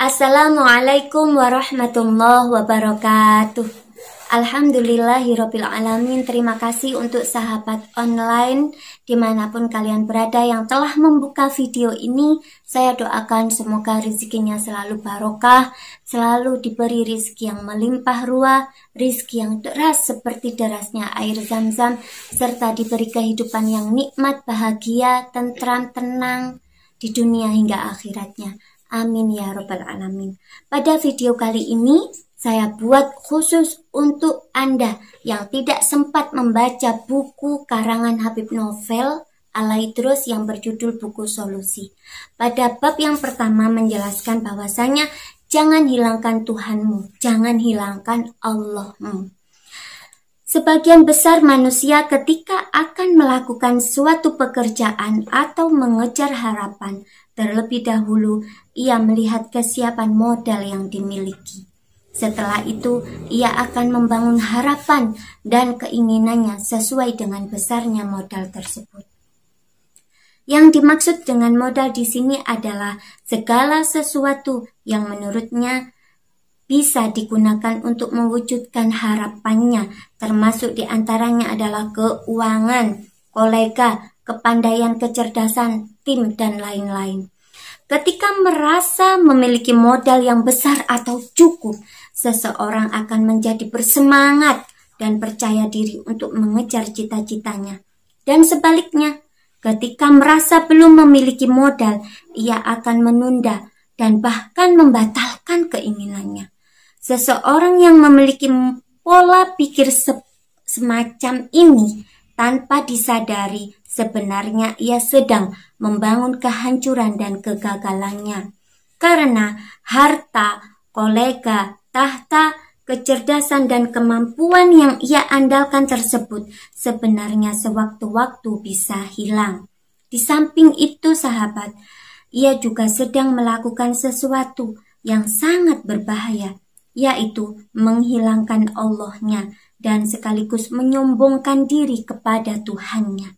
Assalamualaikum warahmatullahi wabarakatuh. Alhamdulillahirabbil alamin. Terima kasih untuk sahabat online dimanapun kalian berada yang telah membuka video ini. Saya doakan semoga rezekinya selalu barokah, selalu diberi rezeki yang melimpah ruah, rezeki yang deras seperti derasnya air zam-zam, serta diberi kehidupan yang nikmat, bahagia, tentram, tenang di dunia hingga akhiratnya. Amin ya rabbal alamin. Pada video kali ini saya buat khusus untuk Anda yang tidak sempat membaca buku karangan Habib Novel Al-Aidrus yang berjudul Buku Solusi. Pada bab yang pertama menjelaskan bahwasanya jangan hilangkan Tuhanmu, jangan hilangkan Allahmu. Sebagian besar manusia ketika akan melakukan suatu pekerjaan atau mengejar harapan, terlebih dahulu ia melihat kesiapan modal yang dimiliki. Setelah itu, ia akan membangun harapan dan keinginannya sesuai dengan besarnya modal tersebut. Yang dimaksud dengan modal di sini adalah segala sesuatu yang menurutnya bisa digunakan untuk mewujudkan harapannya, termasuk diantaranya adalah keuangan, kolega, kepandaian, kecerdasan, tim, dan lain-lain. Ketika merasa memiliki modal yang besar atau cukup, seseorang akan menjadi bersemangat dan percaya diri untuk mengejar cita-citanya. Dan sebaliknya, ketika merasa belum memiliki modal, ia akan menunda dan bahkan membatalkan keinginannya. Seseorang yang memiliki pola pikir semacam ini tanpa disadari, sebenarnya ia sedang membangun kehancuran dan kegagalannya. Karena harta, kolega, tahta, kecerdasan dan kemampuan yang ia andalkan tersebut sebenarnya sewaktu-waktu bisa hilang. Di samping itu sahabat, ia juga sedang melakukan sesuatu yang sangat berbahaya, yaitu menghilangkan Allahnya dan sekaligus menyombongkan diri kepada Tuhannya.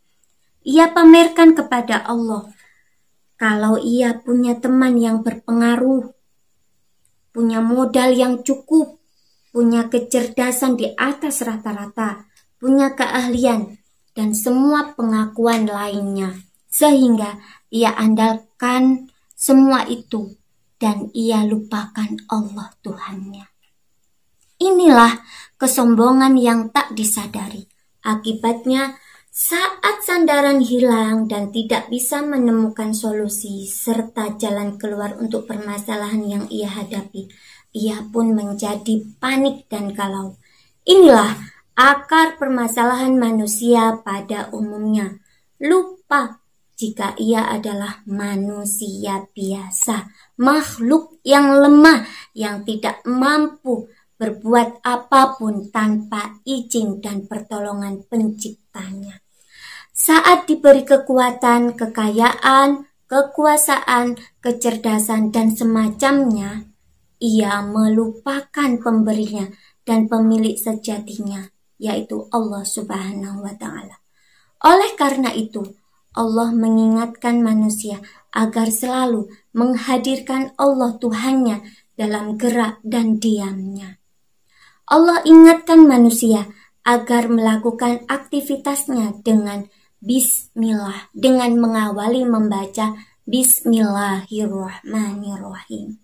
Ia pamerkan kepada Allah kalau ia punya teman yang berpengaruh, punya modal yang cukup, punya kecerdasan di atas rata-rata, punya keahlian, dan semua pengakuan lainnya. Sehingga ia andalkan semua itu dan ia lupakan Allah Tuhannya. Inilah kesombongan yang tak disadari. Akibatnya, saat sandaran hilang dan tidak bisa menemukan solusi serta jalan keluar untuk permasalahan yang ia hadapi, ia pun menjadi panik dan galau. Inilah akar permasalahan manusia pada umumnya. Lupa jika ia adalah manusia biasa, makhluk yang lemah, yang tidak mampu berbuat apapun tanpa izin dan pertolongan penciptanya. Saat diberi kekuatan, kekayaan, kekuasaan, kecerdasan, dan semacamnya, ia melupakan pemberinya dan pemilik sejatinya, yaitu Allah Subhanahu wa Ta'ala. Oleh karena itu, Allah mengingatkan manusia agar selalu menghadirkan Allah Tuhannya dalam gerak dan diamnya. Allah ingatkan manusia agar melakukan aktivitasnya dengan bismillah, dengan mengawali membaca bismillahirrahmanirrahim.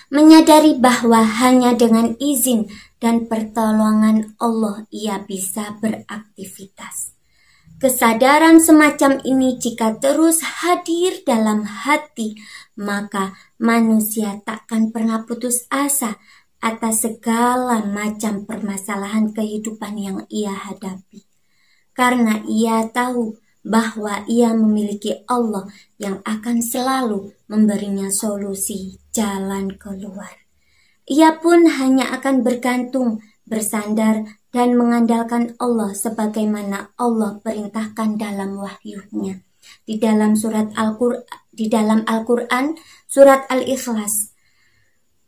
Menyadari bahwa hanya dengan izin dan pertolongan Allah ia bisa beraktivitas. Kesadaran semacam ini jika terus hadir dalam hati, maka manusia takkan pernah putus asa atas segala macam permasalahan kehidupan yang ia hadapi. Karena ia tahu bahwa ia memiliki Allah yang akan selalu memberinya solusi jalan keluar. Ia pun hanya akan bergantung, bersandar, dan mengandalkan Allah sebagaimana Allah perintahkan dalam wahyunya. Di dalam Al-Quran, surat Al-Ikhlas,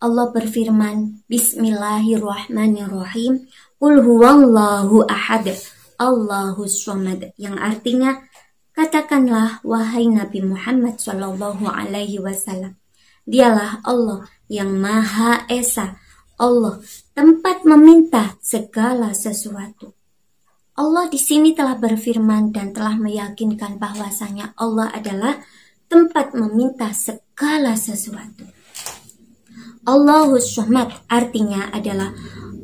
Allah berfirman, Bismillahirrahmanirrahim, Qul huwallahu ahad, Allahus samad, yang artinya, katakanlah wahai Nabi Muhammad SAW, Dialah Allah yang Maha Esa, Allah tempat meminta segala sesuatu. Allah di sini telah berfirman dan telah meyakinkan bahwasanya Allah adalah tempat meminta segala sesuatu. Allahus Samad artinya adalah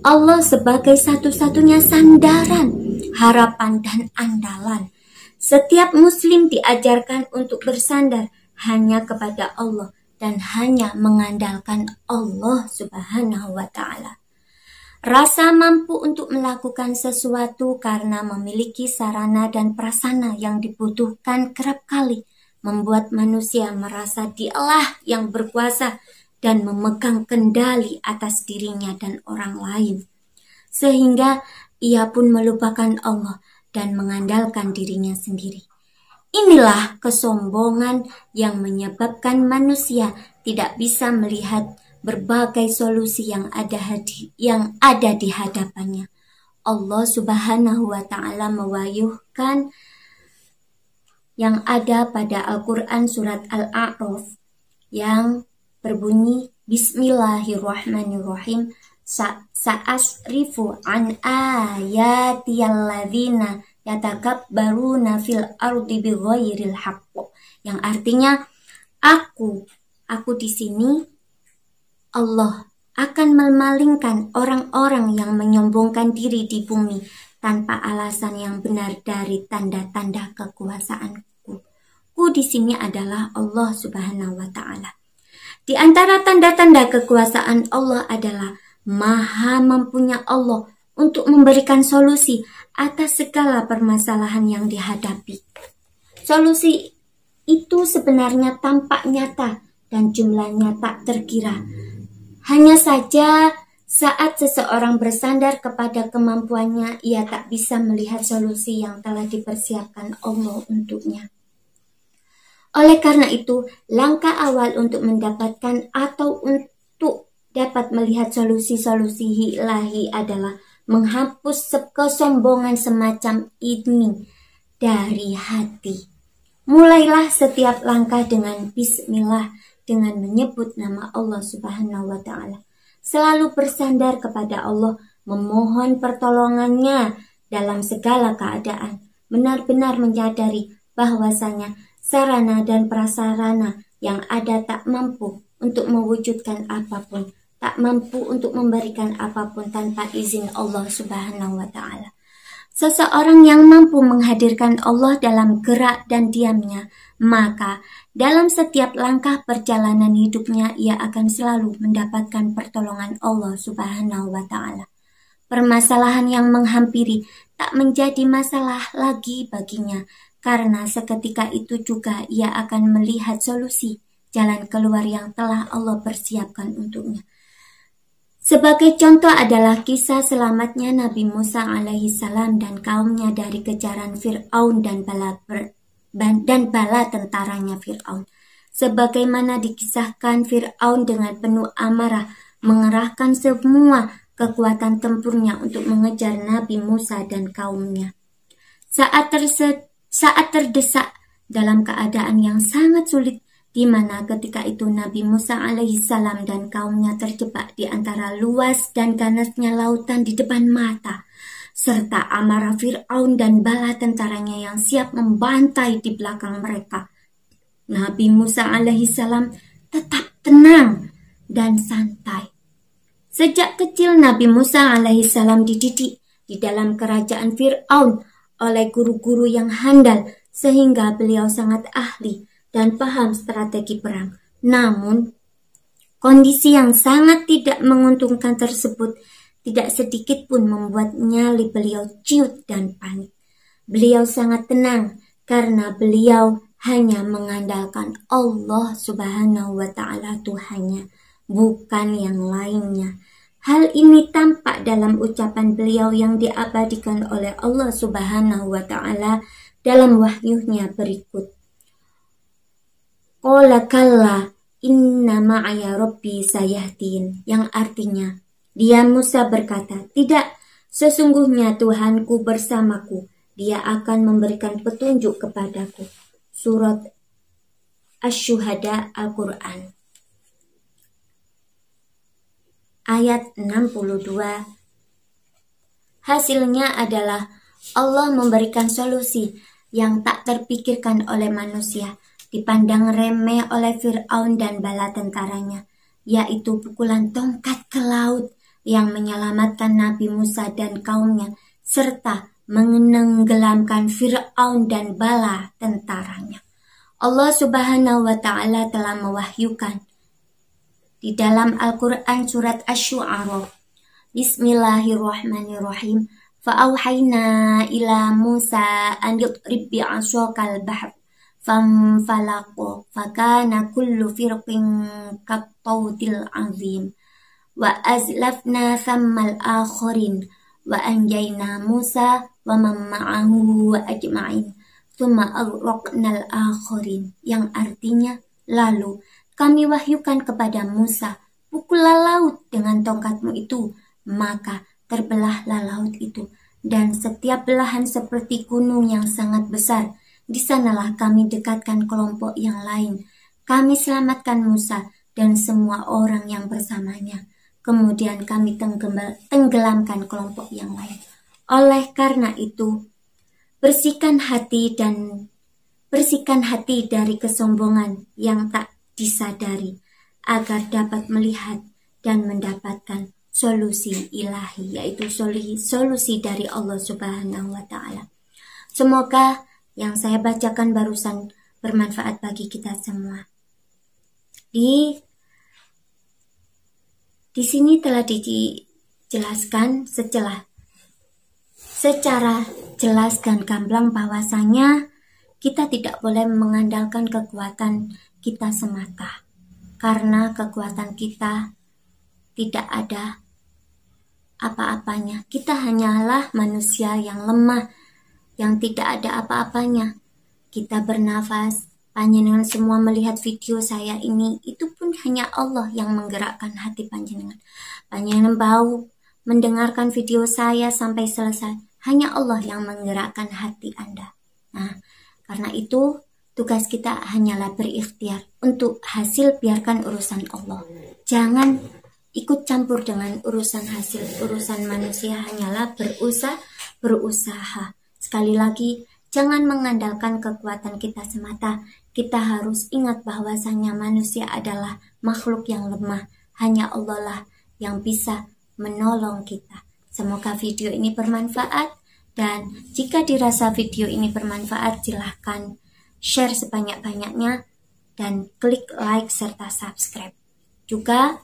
Allah sebagai satu-satunya sandaran, harapan dan andalan. Setiap muslim diajarkan untuk bersandar hanya kepada Allah dan hanya mengandalkan Allah Subhanahu wa Ta'ala. Rasa mampu untuk melakukan sesuatu karena memiliki sarana dan prasarana yang dibutuhkan kerap kali membuat manusia merasa dialah yang berkuasa dan memegang kendali atas dirinya dan orang lain, sehingga ia pun melupakan Allah dan mengandalkan dirinya sendiri. Inilah kesombongan yang menyebabkan manusia tidak bisa melihat berbagai solusi yang ada di hadapannya. Allah Subhanahu wa Ta'ala mewahyukan yang ada pada Al-Quran surat Al-A'raf yang berbunyi Bismillahirrahmanirrahim, sa'asrifu an ayatiyalladzina yatakabbaruna fil ardi bighairil haqq, yang artinya aku di sini Allah akan memalingkan orang-orang yang menyombongkan diri di bumi tanpa alasan yang benar dari tanda-tanda kekuasaanku. Ku di sini adalah Allah Subhanahu wa Ta'ala. Di antara tanda-tanda kekuasaan Allah adalah maha mampunya Allah untuk memberikan solusi atas segala permasalahan yang dihadapi. Solusi itu sebenarnya tampak nyata dan jumlahnya tak terkira. Hanya saja saat seseorang bersandar kepada kemampuannya, ia tak bisa melihat solusi yang telah dipersiapkan Allah untuknya. Oleh karena itu, langkah awal untuk mendapatkan atau untuk dapat melihat solusi-solusi ilahi adalah menghapus kesombongan semacam ini dari hati. Mulailah setiap langkah dengan bismillah, dengan menyebut nama Allah Subhanahu wa Ta'ala. Selalu bersandar kepada Allah, memohon pertolongannya dalam segala keadaan. Benar-benar menyadari bahwasanya sarana dan prasarana yang ada tak mampu untuk mewujudkan apapun, tak mampu untuk memberikan apapun tanpa izin Allah Subhanahu wa Ta'ala. Seseorang yang mampu menghadirkan Allah dalam gerak dan diamnya, maka dalam setiap langkah perjalanan hidupnya ia akan selalu mendapatkan pertolongan Allah Subhanahu wa Ta'ala. Permasalahan yang menghampiri tak menjadi masalah lagi baginya, karena seketika itu juga ia akan melihat solusi jalan keluar yang telah Allah persiapkan untuknya. Sebagai contoh adalah kisah selamatnya Nabi Musa alaihissalam dan kaumnya dari kejaran Fir'aun dan bala tentaranya Fir'aun. Sebagaimana dikisahkan, Fir'aun dengan penuh amarah mengerahkan semua kekuatan tempurnya untuk mengejar Nabi Musa dan kaumnya. Saat terdesak dalam keadaan yang sangat sulit, di mana ketika itu Nabi Musa alaihissalam dan kaumnya terjebak di antara luas dan ganasnya lautan di depan mata, serta amarah Fir'aun dan bala tentaranya yang siap membantai di belakang mereka. Nabi Musa alaihissalam tetap tenang dan santai. Sejak kecil Nabi Musa alaihissalam dididik di dalam kerajaan Fir'aun oleh guru-guru yang handal, sehingga beliau sangat ahli dan paham strategi perang. Namun, kondisi yang sangat tidak menguntungkan tersebut tidak sedikit pun membuat nyali beliau ciut dan panik. Beliau sangat tenang karena beliau hanya mengandalkan Allah Subhanahu wa Ta'ala Tuhannya, bukan yang lainnya. Hal ini tampak dalam ucapan beliau yang diabadikan oleh Allah Subhanahu wa Ta'ala dalam wahyunya berikut. Qala kalla inna ma'aya rabbi sayahdin, yang artinya, dia Musa berkata, tidak, sesungguhnya Tuhanku bersamaku, dia akan memberikan petunjuk kepadaku. Surat Asy-Syuhada Al-Quran. ayat 62. Hasilnya adalah Allah memberikan solusi yang tak terpikirkan oleh manusia, dipandang remeh oleh Fir'aun dan bala tentaranya, yaitu pukulan tongkat ke laut yang menyelamatkan Nabi Musa dan kaumnya, serta menenggelamkan Fir'aun dan bala tentaranya. Allah Subhanahu wa Ta'ala telah mewahyukan di dalam Al-Quran surat Asy-Syu'ara, Bismillahirrahmanirrahim. Fa'auhayna ila Musa an yadrib bi'asakal bahr famfalaqa fakana kullu firqin kattawdil azim wa azlafna thammal akharin wa anjayna Musa wa man ma'ahu ajma'in thumma aghraqnal akharin, yang artinya lalu kami wahyukan kepada Musa, pukullah laut dengan tongkatmu itu, maka terbelahlah laut itu, dan setiap belahan seperti gunung yang sangat besar. Di sanalah kami dekatkan kelompok yang lain. Kami selamatkan Musa dan semua orang yang bersamanya. Kemudian kami tenggelamkan kelompok yang lain. Oleh karena itu, bersihkan hati dari kesombongan yang tak disadari, agar dapat melihat dan mendapatkan solusi ilahi, yaitu solusi dari Allah Subhanahu wa Ta'ala. Semoga yang saya bacakan barusan bermanfaat bagi kita semua. Di sini telah dijelaskan secara jelas dan gamblang bahwasanya kita tidak boleh mengandalkan kekuatan kita semata, karena kekuatan kita tidak ada apa-apanya. Kita hanyalah manusia yang lemah, yang tidak ada apa-apanya. Kita bernafas, panjenengan semua melihat video saya ini, itu pun hanya Allah yang menggerakkan hati panjenengan. Panjenengan bau mendengarkan video saya sampai selesai, hanya Allah yang menggerakkan hati Anda. Nah, karena itu tugas kita hanyalah berikhtiar. Untuk hasil biarkan urusan Allah. Jangan ikut campur dengan urusan hasil. Urusan manusia hanyalah berusaha. Sekali lagi, jangan mengandalkan kekuatan kita semata. Kita harus ingat bahwasanya manusia adalah makhluk yang lemah. Hanya Allah lah yang bisa menolong kita. Semoga video ini bermanfaat. Dan jika dirasa video ini bermanfaat, silahkan share sebanyak-banyaknya dan klik like serta subscribe. Juga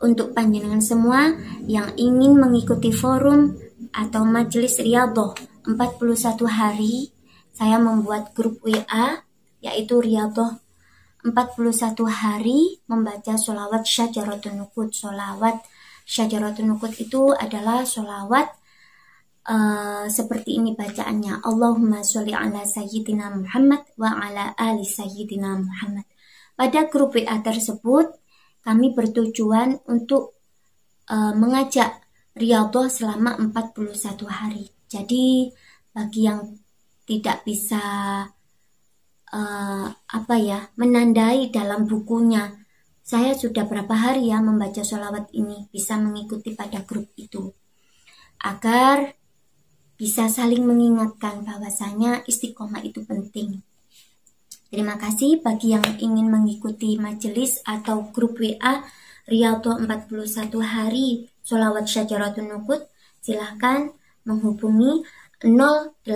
untuk panjenengan semua yang ingin mengikuti forum atau majelis riyadhah 41 hari, saya membuat grup WA yaitu riyadhah 41 hari membaca sholawat Syajaratun Nuqud. Sholawat Syajaratun Nuqud itu adalah sholawat seperti ini bacaannya. Allahumma sholli ala sayyidina Muhammad wa ala ali sayyidina Muhammad. Pada grup WA tersebut kami bertujuan untuk mengajak riyadhah selama 41 hari. Jadi bagi yang tidak bisa menandai dalam bukunya, saya sudah berapa hari ya membaca sholawat ini, bisa mengikuti pada grup itu, agar bisa saling mengingatkan bahwasanya istiqomah itu penting. Terima kasih bagi yang ingin mengikuti majelis atau grup WA Riyadhah 41 hari sholawat Syajaratun Nuqud, silahkan menghubungi 085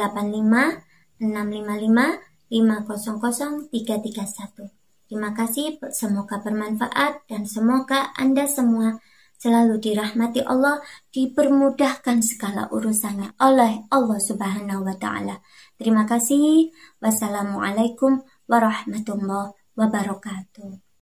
655 500 331. Terima kasih, semoga bermanfaat dan semoga Anda semua selalu dirahmati Allah, dipermudahkan segala urusannya oleh Allah Subhanahu wa Ta'ala. Terima kasih. Wassalamualaikum warahmatullahi wabarakatuh.